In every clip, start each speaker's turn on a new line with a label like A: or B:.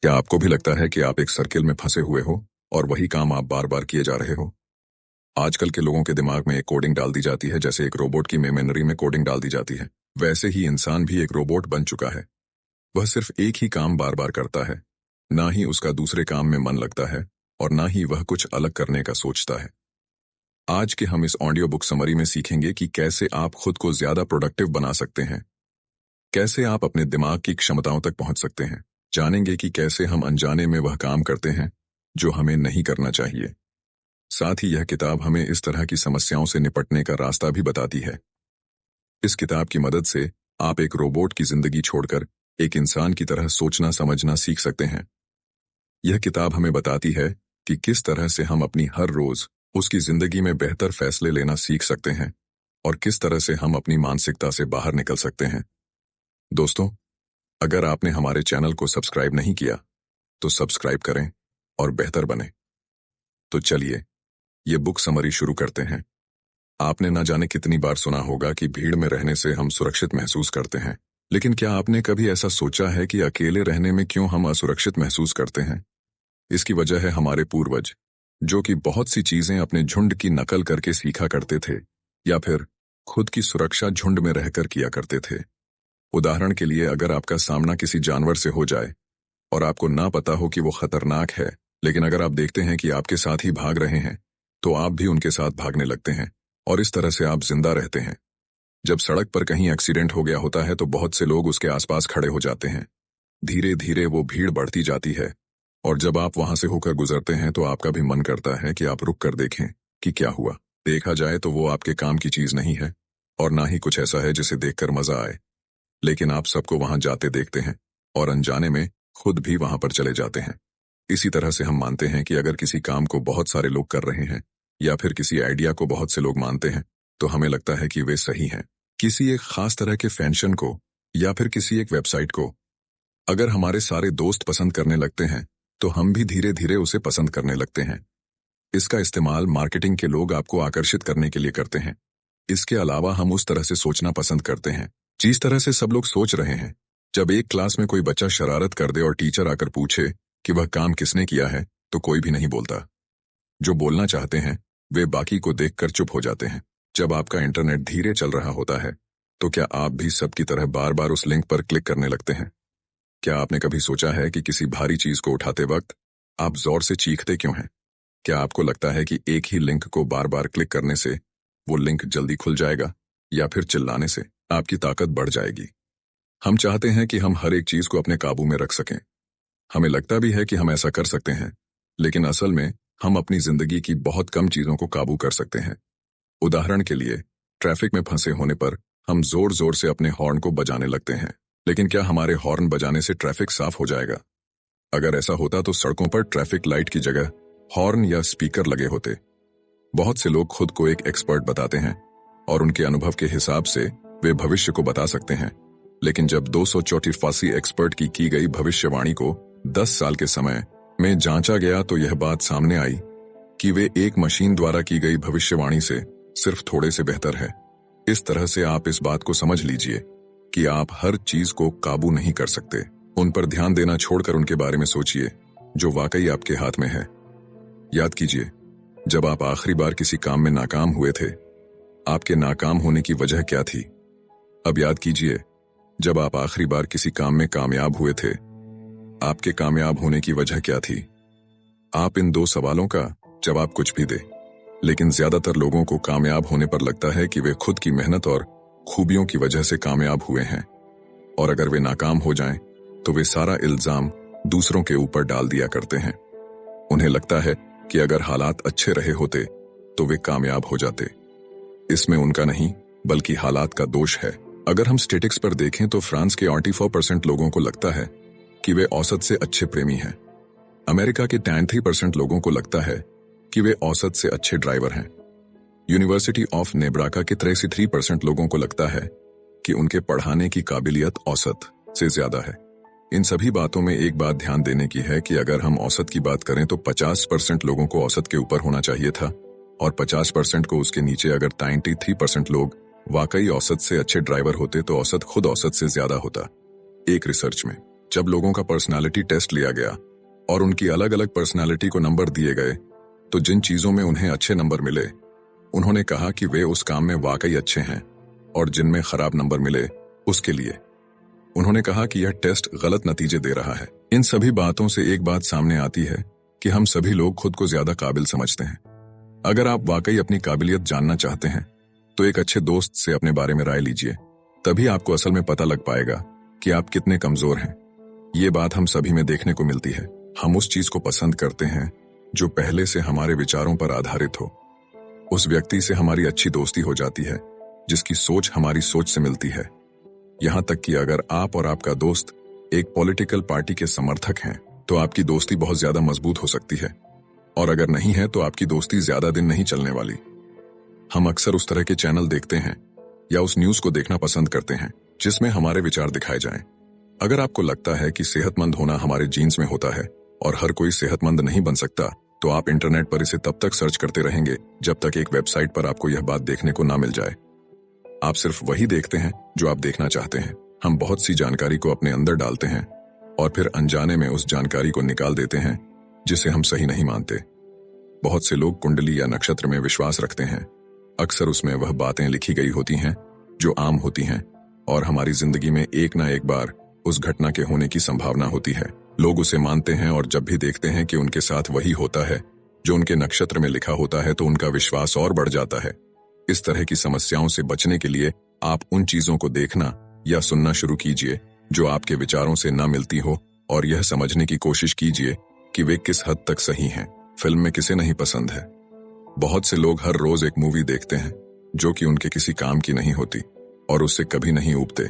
A: क्या आपको भी लगता है कि आप एक सर्किल में फंसे हुए हो और वही काम आप बार बार किए जा रहे हो? आजकल के लोगों के दिमाग में एक कोडिंग डाल दी जाती है, जैसे एक रोबोट की मेमोरी में कोडिंग डाल दी जाती है। वैसे ही इंसान भी एक रोबोट बन चुका है। वह सिर्फ एक ही काम बार बार करता है। ना ही उसका दूसरे काम में मन लगता है और ना ही वह कुछ अलग करने का सोचता है। आज के हम इस ऑडियो बुक समरी में सीखेंगे कि कैसे आप खुद को ज्यादा प्रोडक्टिव बना सकते हैं, कैसे आप अपने दिमाग की क्षमताओं तक पहुंच सकते हैं। जानेंगे कि कैसे हम अनजाने में वह काम करते हैं जो हमें नहीं करना चाहिए। साथ ही यह किताब हमें इस तरह की समस्याओं से निपटने का रास्ता भी बताती है। इस किताब की मदद से आप एक रोबोट की जिंदगी छोड़कर एक इंसान की तरह सोचना समझना सीख सकते हैं। यह किताब हमें बताती है कि किस तरह से हम अपनी हर रोज उसकी जिंदगी में बेहतर फैसले लेना सीख सकते हैं और किस तरह से हम अपनी मानसिकता से बाहर निकल सकते हैं। दोस्तों, अगर आपने हमारे चैनल को सब्सक्राइब नहीं किया तो सब्सक्राइब करें और बेहतर बने। तो चलिए ये बुक समरी शुरू करते हैं। आपने ना जाने कितनी बार सुना होगा कि भीड़ में रहने से हम सुरक्षित महसूस करते हैं, लेकिन क्या आपने कभी ऐसा सोचा है कि अकेले रहने में क्यों हम असुरक्षित महसूस करते हैं? इसकी वजह है हमारे पूर्वज, जो कि बहुत सी चीजें अपने झुंड की नकल करके सीखा करते थे या फिर खुद की सुरक्षा झुंड में रहकर किया करते थे। उदाहरण के लिए, अगर आपका सामना किसी जानवर से हो जाए और आपको ना पता हो कि वो खतरनाक है, लेकिन अगर आप देखते हैं कि आपके साथ ही भाग रहे हैं, तो आप भी उनके साथ भागने लगते हैं और इस तरह से आप जिंदा रहते हैं। जब सड़क पर कहीं एक्सीडेंट हो गया होता है तो बहुत से लोग उसके आसपास खड़े हो जाते हैं। धीरे धीरे वो भीड़ बढ़ती जाती है और जब आप वहां से होकर गुजरते हैं तो आपका भी मन करता है कि आप रुक कर देखें कि क्या हुआ। देखा जाए तो वो आपके काम की चीज नहीं है और ना ही कुछ ऐसा है जिसे देखकर मजा आए, लेकिन आप सबको वहां जाते देखते हैं और अनजाने में खुद भी वहां पर चले जाते हैं। इसी तरह से हम मानते हैं कि अगर किसी काम को बहुत सारे लोग कर रहे हैं या फिर किसी आइडिया को बहुत से लोग मानते हैं तो हमें लगता है कि वे सही हैं। किसी एक खास तरह के फैशन को या फिर किसी एक वेबसाइट को अगर हमारे सारे दोस्त पसंद करने लगते हैं तो हम भी धीरे धीरे उसे पसंद करने लगते हैं। इसका इस्तेमाल मार्केटिंग के लोग आपको आकर्षित करने के लिए करते हैं। इसके अलावा हम उस तरह से सोचना पसंद करते हैं जिस तरह से सब लोग सोच रहे हैं। जब एक क्लास में कोई बच्चा शरारत कर दे और टीचर आकर पूछे कि वह काम किसने किया है, तो कोई भी नहीं बोलता। जो बोलना चाहते हैं वे बाकी को देखकर चुप हो जाते हैं। जब आपका इंटरनेट धीरे चल रहा होता है तो क्या आप भी सबकी तरह बार बार उस लिंक पर क्लिक करने लगते हैं? क्या आपने कभी सोचा है कि किसी भारी चीज को उठाते वक्त आप जोर से चीखते क्यों हैं? क्या आपको लगता है कि एक ही लिंक को बार बार क्लिक करने से वो लिंक जल्दी खुल जाएगा या फिर चिल्लाने से आपकी ताकत बढ़ जाएगी? हम चाहते हैं कि हम हर एक चीज को अपने काबू में रख सकें। हमें लगता भी है कि हम ऐसा कर सकते हैं, लेकिन असल में हम अपनी जिंदगी की बहुत कम चीजों को काबू कर सकते हैं। उदाहरण के लिए, ट्रैफिक में फंसे होने पर हम जोर जोर से अपने हॉर्न को बजाने लगते हैं, लेकिन क्या हमारे हॉर्न बजाने से ट्रैफिक साफ हो जाएगा? अगर ऐसा होता तो सड़कों पर ट्रैफिक लाइट की जगह हॉर्न या स्पीकर लगे होते। बहुत से लोग खुद को एक एक्सपर्ट बताते हैं और उनके अनुभव के हिसाब से वे भविष्य को बता सकते हैं, लेकिन जब 244 एक्सपर्ट की गई भविष्यवाणी को 10 साल के समय में जांचा गया तो यह बात सामने आई कि वे एक मशीन द्वारा की गई भविष्यवाणी से सिर्फ थोड़े से बेहतर है। इस तरह से आप इस बात को समझ लीजिए कि आप हर चीज को काबू नहीं कर सकते। उन पर ध्यान देना छोड़कर उनके बारे में सोचिए जो वाकई आपके हाथ में है। याद कीजिए, जब आप आखिरी बार किसी काम में नाकाम हुए थे, आपके नाकाम होने की वजह क्या थी? अब याद कीजिए, जब आप आखिरी बार किसी काम में कामयाब हुए थे, आपके कामयाब होने की वजह क्या थी? आप इन दो सवालों का जवाब कुछ भी दे, लेकिन ज्यादातर लोगों को कामयाब होने पर लगता है कि वे खुद की मेहनत और खूबियों की वजह से कामयाब हुए हैं, और अगर वे नाकाम हो जाएं, तो वे सारा इल्जाम दूसरों के ऊपर डाल दिया करते हैं। उन्हें लगता है कि अगर हालात अच्छे रहे होते तो वे कामयाब हो जाते। इसमें उनका नहीं बल्कि हालात का दोष है। अगर हम स्टेटिक्स पर देखें तो फ्रांस के 84% लोगों को लगता है कि वे औसत से अच्छे प्रेमी हैं। अमेरिका के 93% लोगों को लगता है कि वे औसत से अच्छे ड्राइवर हैं। यूनिवर्सिटी ऑफ नेब्राका के 63% लोगों को लगता है कि उनके पढ़ाने की काबिलियत औसत से ज्यादा है। इन सभी बातों में एक बात ध्यान देने की है कि अगर हम औसत की बात करें तो 50% लोगों को औसत के ऊपर होना चाहिए था और 50% को उसके नीचे। अगर 93% लोग वाकई औसत से अच्छे ड्राइवर होते तो औसत खुद औसत से ज्यादा होता। एक रिसर्च में जब लोगों का पर्सनालिटी टेस्ट लिया गया और उनकी अलग अलग पर्सनालिटी को नंबर दिए गए, तो जिन चीजों में उन्हें अच्छे नंबर मिले, उन्होंने कहा कि वे उस काम में वाकई अच्छे हैं, और जिनमें खराब नंबर मिले, उसके लिए उन्होंने कहा कि यह टेस्ट गलत नतीजे दे रहा है। इन सभी बातों से एक बात सामने आती है कि हम सभी लोग खुद को ज्यादा काबिल समझते हैं। अगर आप वाकई अपनी काबिलियत जानना चाहते हैं, तो एक अच्छे दोस्त से अपने बारे में राय लीजिए। तभी आपको असल में पता लग पाएगा कि आप कितने कमजोर हैं। ये बात हम सभी में देखने को मिलती है। हम उस चीज को पसंद करते हैं जो पहले से हमारे विचारों पर आधारित हो। उस व्यक्ति से हमारी अच्छी दोस्ती हो जाती है जिसकी सोच हमारी सोच से मिलती है। यहां तक कि अगर आप और आपका दोस्त एक पॉलिटिकल पार्टी के समर्थक हैं, तो आपकी दोस्ती बहुत ज्यादा मजबूत हो सकती है, और अगर नहीं है तो आपकी दोस्ती ज्यादा दिन नहीं चलने वाली। हम अक्सर उस तरह के चैनल देखते हैं या उस न्यूज को देखना पसंद करते हैं जिसमें हमारे विचार दिखाए जाएं। अगर आपको लगता है कि सेहतमंद होना हमारे जीन्स में होता है और हर कोई सेहतमंद नहीं बन सकता, तो आप इंटरनेट पर इसे तब तक सर्च करते रहेंगे जब तक एक वेबसाइट पर आपको यह बात देखने को ना मिल जाए। आप सिर्फ वही देखते हैं जो आप देखना चाहते हैं। हम बहुत सी जानकारी को अपने अंदर डालते हैं और फिर अनजाने में उस जानकारी को निकाल देते हैं जिसे हम सही नहीं मानते। बहुत से लोग कुंडली या नक्षत्र में विश्वास रखते हैं। अक्सर उसमें वह बातें लिखी गई होती हैं जो आम होती हैं, और हमारी जिंदगी में एक ना एक बार उस घटना के होने की संभावना होती है। लोग उसे मानते हैं और जब भी देखते हैं कि उनके साथ वही होता है जो उनके नक्षत्र में लिखा होता है, तो उनका विश्वास और बढ़ जाता है। इस तरह की समस्याओं से बचने के लिए आप उन चीजों को देखना या सुनना शुरू कीजिए जो आपके विचारों से ना मिलती हो, और यह समझने की कोशिश कीजिए कि वे किस हद तक सही हैं। फिल्म में किसे नहीं पसंद है? बहुत से लोग हर रोज एक मूवी देखते हैं जो कि उनके किसी काम की नहीं होती और उससे कभी नहीं ऊबते।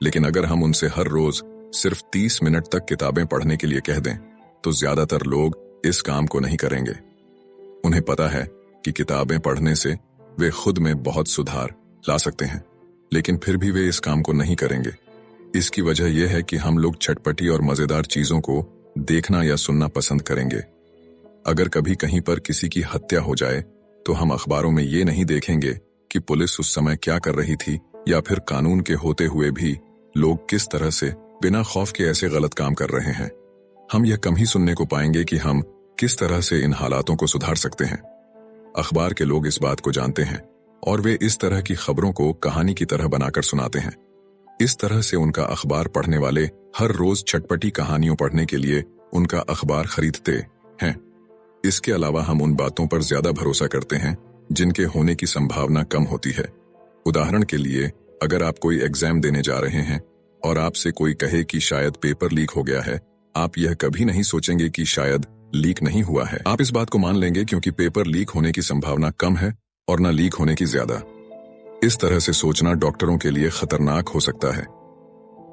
A: लेकिन अगर हम उनसे हर रोज सिर्फ 30 मिनट तक किताबें पढ़ने के लिए कह दें, तो ज्यादातर लोग इस काम को नहीं करेंगे। उन्हें पता है कि किताबें पढ़ने से वे खुद में बहुत सुधार ला सकते हैं, लेकिन फिर भी वे इस काम को नहीं करेंगे। इसकी वजह यह है कि हम लोग चटपटी और मजेदार चीजों को देखना या सुनना पसंद करेंगे। अगर कभी कहीं पर किसी की हत्या हो जाए, तो हम अखबारों में ये नहीं देखेंगे कि पुलिस उस समय क्या कर रही थी, या फिर कानून के होते हुए भी लोग किस तरह से बिना खौफ के ऐसे गलत काम कर रहे हैं। हम यह कम ही सुनने को पाएंगे कि हम किस तरह से इन हालातों को सुधार सकते हैं। अखबार के लोग इस बात को जानते हैं और वे इस तरह की खबरों को कहानी की तरह बनाकर सुनाते हैं। इस तरह से उनका अखबार पढ़ने वाले हर रोज चटपटी कहानियों पढ़ने के लिए उनका अखबार खरीदते हैं। इसके अलावा हम उन बातों पर ज्यादा भरोसा करते हैं जिनके होने की संभावना कम होती है। उदाहरण के लिए, अगर आप कोई एग्जाम देने जा रहे हैं और आपसे कोई कहे कि शायद पेपर लीक हो गया है, आप यह कभी नहीं सोचेंगे कि शायद लीक नहीं हुआ है। आप इस बात को मान लेंगे क्योंकि पेपर लीक होने की संभावना कम है और न लीक होने की ज्यादा। इस तरह से सोचना डॉक्टरों के लिए खतरनाक हो सकता है।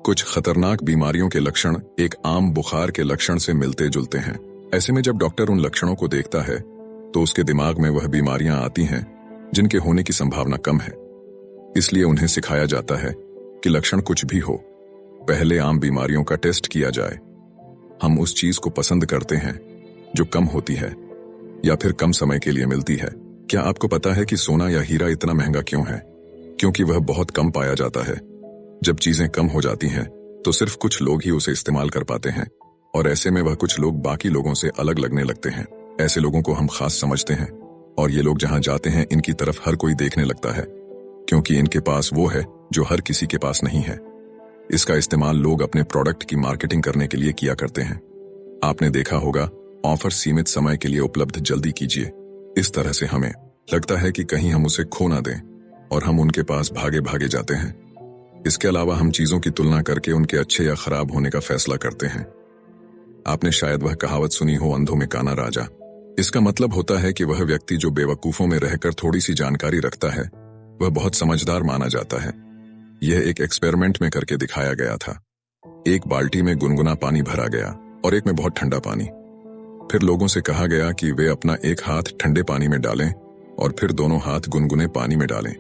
A: कुछ खतरनाक बीमारियों के लक्षण एक आम बुखार के लक्षण से मिलते जुलते हैं। ऐसे में जब डॉक्टर उन लक्षणों को देखता है, तो उसके दिमाग में वह बीमारियां आती हैं जिनके होने की संभावना कम है। इसलिए उन्हें सिखाया जाता है कि लक्षण कुछ भी हो, पहले आम बीमारियों का टेस्ट किया जाए। हम उस चीज को पसंद करते हैं जो कम होती है या फिर कम समय के लिए मिलती है। क्या आपको पता है कि सोना या हीरा इतना महंगा क्यों है? क्योंकि वह बहुत कम पाया जाता है। जब चीजें कम हो जाती हैं, तो सिर्फ कुछ लोग ही उसे इस्तेमाल कर पाते हैं, और ऐसे में वह कुछ लोग बाकी लोगों से अलग लगने लगते हैं। ऐसे लोगों को हम खास समझते हैं, और ये लोग जहां जाते हैं इनकी तरफ हर कोई देखने लगता है, क्योंकि इनके पास वो है जो हर किसी के पास नहीं है। इसका इस्तेमाल लोग अपने प्रोडक्ट की मार्केटिंग करने के लिए किया करते हैं। आपने देखा होगा, ऑफर सीमित समय के लिए उपलब्ध, जल्दी कीजिए। इस तरह से हमें लगता है कि कहीं हम उसे खो ना दें, और हम उनके पास भागे भागे जाते हैं। इसके अलावा हम चीजों की तुलना करके उनके अच्छे या खराब होने का फैसला करते हैं। आपने शायद वह कहावत सुनी हो, अंधों में काना राजा। इसका मतलब होता है कि वह व्यक्ति जो बेवकूफों में रहकर थोड़ी सी जानकारी रखता है, वह बहुत समझदार माना जाता है। यह एक एक्सपेरिमेंट में करके दिखाया गया था। एक बाल्टी में गुनगुना पानी भरा गया और एक में बहुत ठंडा पानी। फिर लोगों से कहा गया कि वे अपना एक हाथ ठंडे पानी में डालें और फिर दोनों हाथ गुनगुने पानी में डालें।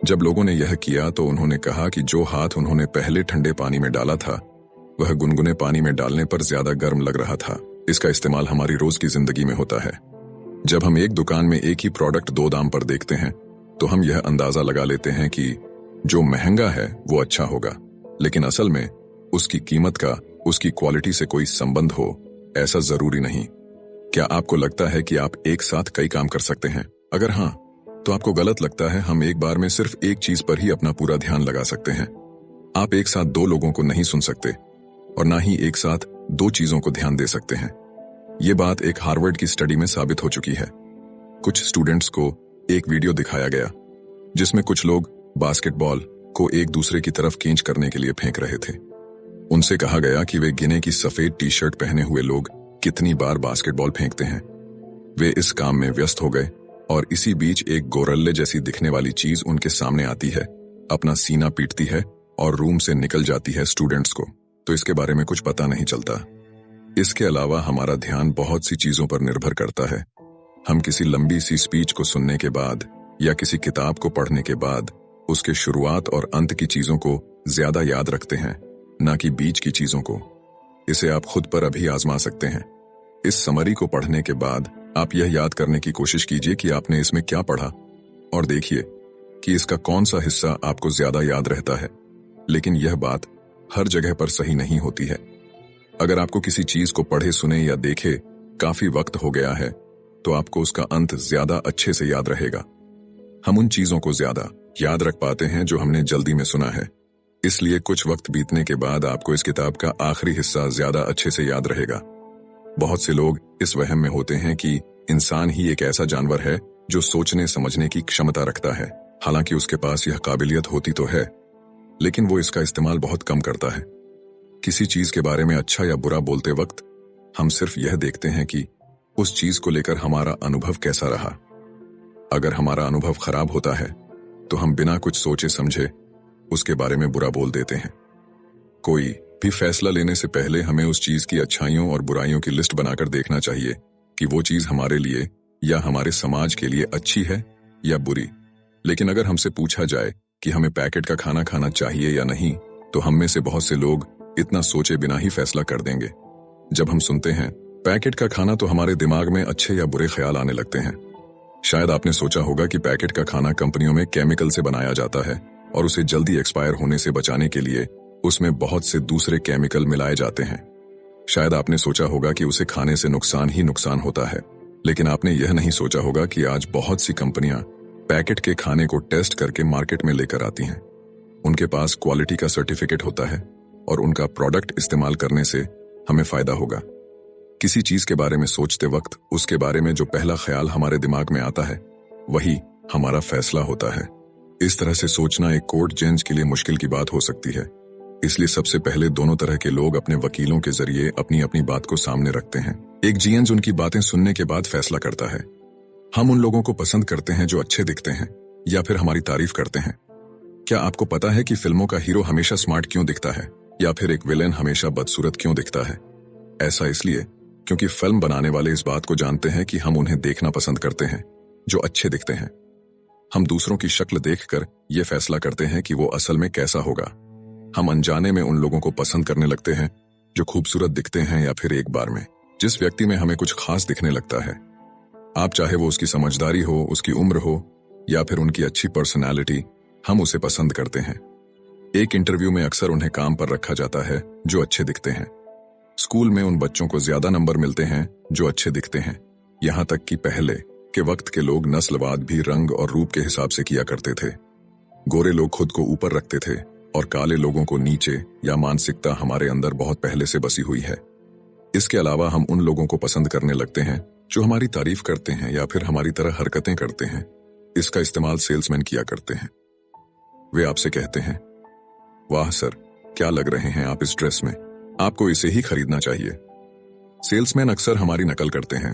A: जब लोगों ने यह किया, तो उन्होंने कहा कि जो हाथ उन्होंने पहले ठंडे पानी में डाला था, वह गुनगुने पानी में डालने पर ज्यादा गर्म लग रहा था। इसका इस्तेमाल हमारी रोज की जिंदगी में होता है। जब हम एक दुकान में एक ही प्रोडक्ट 2 दाम पर देखते हैं, तो हम यह अंदाजा लगा लेते हैं कि जो महंगा है वो अच्छा होगा, लेकिन असल में उसकी कीमत का उसकी क्वालिटी से कोई संबंध हो, ऐसा जरूरी नहीं। क्या आपको लगता है कि आप एक साथ कई काम कर सकते हैं? अगर हाँ, तो आपको गलत लगता है। हम एक बार में सिर्फ एक चीज पर ही अपना पूरा ध्यान लगा सकते हैं। आप एक साथ दो लोगों को नहीं सुन सकते और ना ही एक साथ दो चीजों को ध्यान दे सकते हैं। ये बात एक हार्वर्ड की स्टडी में साबित हो चुकी है। कुछ स्टूडेंट्स को एक वीडियो दिखाया गया जिसमें कुछ लोग बास्केटबॉल को एक दूसरे की तरफ खींच करने के लिए फेंक रहे थे। उनसे कहा गया कि वे गिने कि सफेद टी शर्ट पहने हुए लोग कितनी बार बास्केटबॉल फेंकते हैं। वे इस काम में व्यस्त हो गए और इसी बीच एक गोरल्ले जैसी दिखने वाली चीज उनके सामने आती है, अपना सीना पीटती है और रूम से निकल जाती है। स्टूडेंट्स को तो इसके बारे में कुछ पता नहीं चलता। इसके अलावा हमारा ध्यान बहुत सी चीजों पर निर्भर करता है। हम किसी लंबी सी स्पीच को सुनने के बाद या किसी किताब को पढ़ने के बाद उसके शुरुआत और अंत की चीजों को ज्यादा याद रखते हैं, ना कि बीच की चीजों को। इसे आप खुद पर अभी आजमा सकते हैं। इस समरी को पढ़ने के बाद आप यह याद करने की कोशिश कीजिए कि आपने इसमें क्या पढ़ा और देखिए कि इसका कौन सा हिस्सा आपको ज्यादा याद रहता है। लेकिन यह बात हर जगह पर सही नहीं होती है। अगर आपको किसी चीज को पढ़े, सुने या देखे काफी वक्त हो गया है, तो आपको उसका अंत ज्यादा अच्छे से याद रहेगा। हम उन चीजों को ज्यादा याद रख पाते हैं जो हमने जल्दी में सुना है। इसलिए कुछ वक्त बीतने के बाद आपको इस किताब का आखिरी हिस्सा ज्यादा अच्छे से याद रहेगा। बहुत से लोग इस वहम में होते हैं कि इंसान ही एक ऐसा जानवर है जो सोचने समझने की क्षमता रखता है। हालांकि उसके पास यह काबिलियत होती तो है, लेकिन वो इसका इस्तेमाल बहुत कम करता है। किसी चीज के बारे में अच्छा या बुरा बोलते वक्त हम सिर्फ यह देखते हैं कि उस चीज को लेकर हमारा अनुभव कैसा रहा। अगर हमारा अनुभव खराब होता है तो हम बिना कुछ सोचे समझे उसके बारे में बुरा बोल देते हैं। कोई भी फैसला लेने से पहले हमें उस चीज की अच्छाइयों और बुराइयों की लिस्ट बनाकर देखना चाहिए कि वो चीज हमारे लिए या हमारे समाज के लिए अच्छी है या बुरी। लेकिन अगर हमसे पूछा जाए कि हमें पैकेट का खाना खाना चाहिए या नहीं, तो हम में से बहुत से लोग इतना सोचे बिना ही फैसला कर देंगे। जब हम सुनते हैं पैकेट का खाना तो हमारे दिमाग में अच्छे या बुरे ख्याल आने लगते हैं। शायद आपने सोचा होगा कि पैकेट का खाना कंपनियों में केमिकल से बनाया जाता है और उसे जल्दी एक्सपायर होने से बचाने के लिए उसमें बहुत से दूसरे केमिकल मिलाए जाते हैं। शायद आपने सोचा होगा कि उसे खाने से नुकसान ही नुकसान होता है, लेकिन आपने यह नहीं सोचा होगा कि आज बहुत सी कंपनियां पैकेट के खाने को टेस्ट करके मार्केट में लेकर आती हैं। उनके पास क्वालिटी का सर्टिफिकेट होता है और उनका प्रोडक्ट इस्तेमाल करने से हमें फायदा होगा। किसी चीज के बारे में सोचते वक्त उसके बारे में जो पहला ख्याल हमारे दिमाग में आता है वही हमारा फैसला होता है। इस तरह से सोचना एक कोर्ट जज के लिए मुश्किल की बात हो सकती है। इसलिए सबसे पहले दोनों तरह के लोग अपने वकीलों के जरिए अपनी अपनी बात को सामने रखते हैं। एक जज उनकी बातें सुनने के बाद फैसला करता है। हम उन लोगों को पसंद करते हैं जो अच्छे दिखते हैं या फिर हमारी तारीफ करते हैं। क्या आपको पता है कि फिल्मों का हीरो हमेशा स्मार्ट क्यों दिखता है या फिर एक विलेन हमेशा बदसूरत क्यों दिखता है? ऐसा इसलिए क्योंकि फिल्म बनाने वाले इस बात को जानते हैं कि हम उन्हें देखना पसंद करते हैं जो अच्छे दिखते हैं। हम दूसरों की शक्ल देखकर यह फैसला करते हैं कि वो असल में कैसा होगा। हम अनजाने में उन लोगों को पसंद करने लगते हैं जो खूबसूरत दिखते हैं या फिर एक बार में जिस व्यक्ति में हमें कुछ खास दिखने लगता है। आप चाहे वो उसकी समझदारी हो, उसकी उम्र हो या फिर उनकी अच्छी पर्सनैलिटी, हम उसे पसंद करते हैं। एक इंटरव्यू में अक्सर उन्हें काम पर रखा जाता है जो अच्छे दिखते हैं। स्कूल में उन बच्चों को ज्यादा नंबर मिलते हैं जो अच्छे दिखते हैं। यहाँ तक कि पहले के वक्त के लोग नस्लवाद भी रंग और रूप के हिसाब से किया करते थे। गोरे लोग खुद को ऊपर रखते थे और काले लोगों को नीचे, या मानसिकता हमारे अंदर बहुत पहले से बसी हुई है। इसके अलावा हम उन लोगों को पसंद करने लगते हैं जो हमारी तारीफ करते हैं या फिर हमारी तरह हरकतें करते हैं। इसका इस्तेमाल सेल्समैन किया करते हैं। वे आपसे कहते हैं, वाह सर, क्या लग रहे हैं आप इस ड्रेस में, आपको इसे ही खरीदना चाहिए। सेल्समैन अक्सर हमारी नकल करते हैं।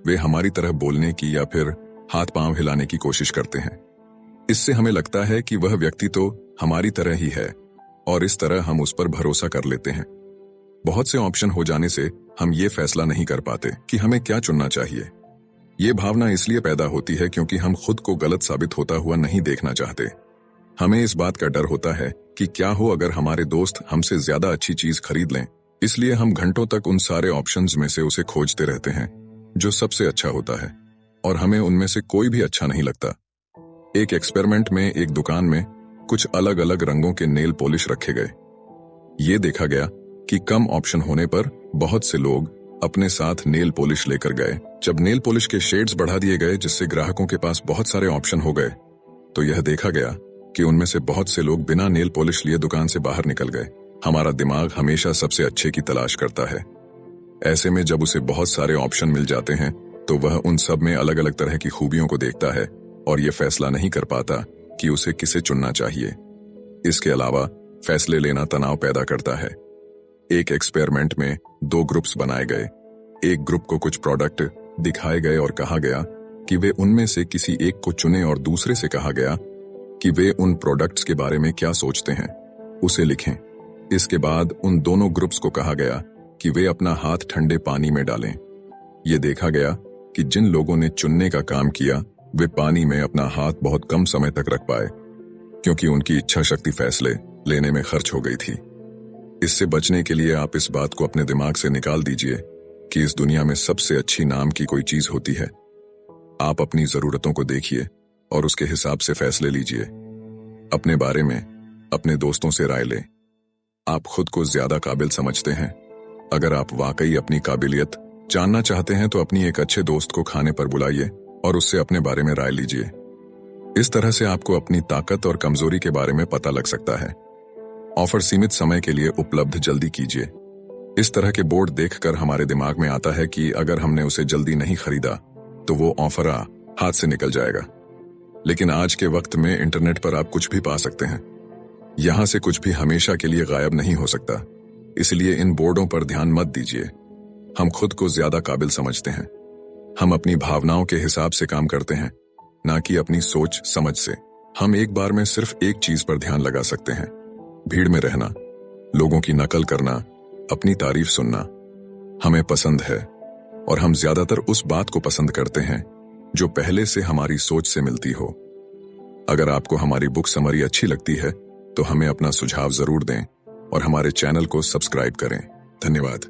A: वे हमारी तरह बोलने की या फिर हाथ पांव हिलाने की कोशिश करते हैं। इससे हमें लगता है कि वह व्यक्ति तो हमारी तरह ही है और इस तरह हम उस पर भरोसा कर लेते हैं। बहुत से ऑप्शन हो जाने से हम ये फैसला नहीं कर पाते कि हमें क्या चुनना चाहिए। ये भावना इसलिए पैदा होती है क्योंकि हम खुद को गलत साबित होता हुआ नहीं देखना चाहते। हमें इस बात का डर होता है कि क्या हो अगर हमारे दोस्त हमसे ज्यादा अच्छी चीज खरीद लें। इसलिए हम घंटों तक उन सारे ऑप्शंस में से उसे खोजते रहते हैं जो सबसे अच्छा होता है और हमें उनमें से कोई भी अच्छा नहीं लगता। एक एक्सपेरिमेंट में एक दुकान में कुछ अलग अलग रंगों के नेल पॉलिश रखे गए। ये देखा गया कि कम ऑप्शन होने पर बहुत से लोग अपने साथ नेल पॉलिश लेकर गए। जब नेल पॉलिश के शेड्स बढ़ा दिए गए जिससे ग्राहकों के पास बहुत सारे ऑप्शन हो गए, तो यह देखा गया कि उनमें से बहुत से लोग बिना नेल पॉलिश लिए दुकान से बाहर निकल गए। हमारा दिमाग हमेशा सबसे अच्छे की तलाश करता है। ऐसे में जब उसे बहुत सारे ऑप्शन मिल जाते हैं तो वह उन सब में अलग अलग तरह की खूबियों को देखता है और यह फैसला नहीं कर पाता कि उसे किसे चुनना चाहिए। इसके अलावा फैसले लेना तनाव पैदा करता है। एक एक्सपेरिमेंट में 2 ग्रुप्स बनाए गए। एक ग्रुप को कुछ प्रोडक्ट दिखाए गए और कहा गया कि वे उनमें से किसी एक को चुनें और दूसरे से कहा गया कि वे उन प्रोडक्ट्स के बारे में क्या सोचते हैं, उसे लिखें। इसके बाद उन दोनों ग्रुप्स को कहा गया कि वे अपना हाथ ठंडे पानी में डालें। यह देखा गया कि जिन लोगों ने चुनने का काम किया वे पानी में अपना हाथ बहुत कम समय तक रख पाए, क्योंकि उनकी इच्छा शक्ति फैसले लेने में खर्च हो गई थी। इससे बचने के लिए आप इस बात को अपने दिमाग से निकाल दीजिए कि इस दुनिया में सबसे अच्छी नाम की कोई चीज होती है। आप अपनी जरूरतों को देखिए और उसके हिसाब से फैसले लीजिए। अपने बारे में अपने दोस्तों से राय लें। आप खुद को ज्यादा काबिल समझते हैं? अगर आप वाकई अपनी काबिलियत जानना चाहते हैं तो अपनी एक अच्छे दोस्त को खाने पर बुलाइए और उससे अपने बारे में राय लीजिए। इस तरह से आपको अपनी ताकत और कमजोरी के बारे में पता लग सकता है। ऑफर सीमित समय के लिए उपलब्ध, जल्दी कीजिए। इस तरह के बोर्ड देखकर हमारे दिमाग में आता है कि अगर हमने उसे जल्दी नहीं खरीदा तो वो ऑफर हाथ से निकल जाएगा। लेकिन आज के वक्त में इंटरनेट पर आप कुछ भी पा सकते हैं। यहां से कुछ भी हमेशा के लिए गायब नहीं हो सकता। इसलिए इन बोर्डों पर ध्यान मत दीजिए। हम खुद को ज्यादा काबिल समझते हैं। हम अपनी भावनाओं के हिसाब से काम करते हैं, ना कि अपनी सोच समझ से। हम एक बार में सिर्फ एक चीज पर ध्यान लगा सकते हैं। भीड़ में रहना, लोगों की नकल करना, अपनी तारीफ सुनना हमें पसंद है और हम ज्यादातर उस बात को पसंद करते हैं जो पहले से हमारी सोच से मिलती हो। अगर आपको हमारी बुक समरी अच्छी लगती है तो हमें अपना सुझाव जरूर दें और हमारे चैनल को सब्सक्राइब करें। धन्यवाद।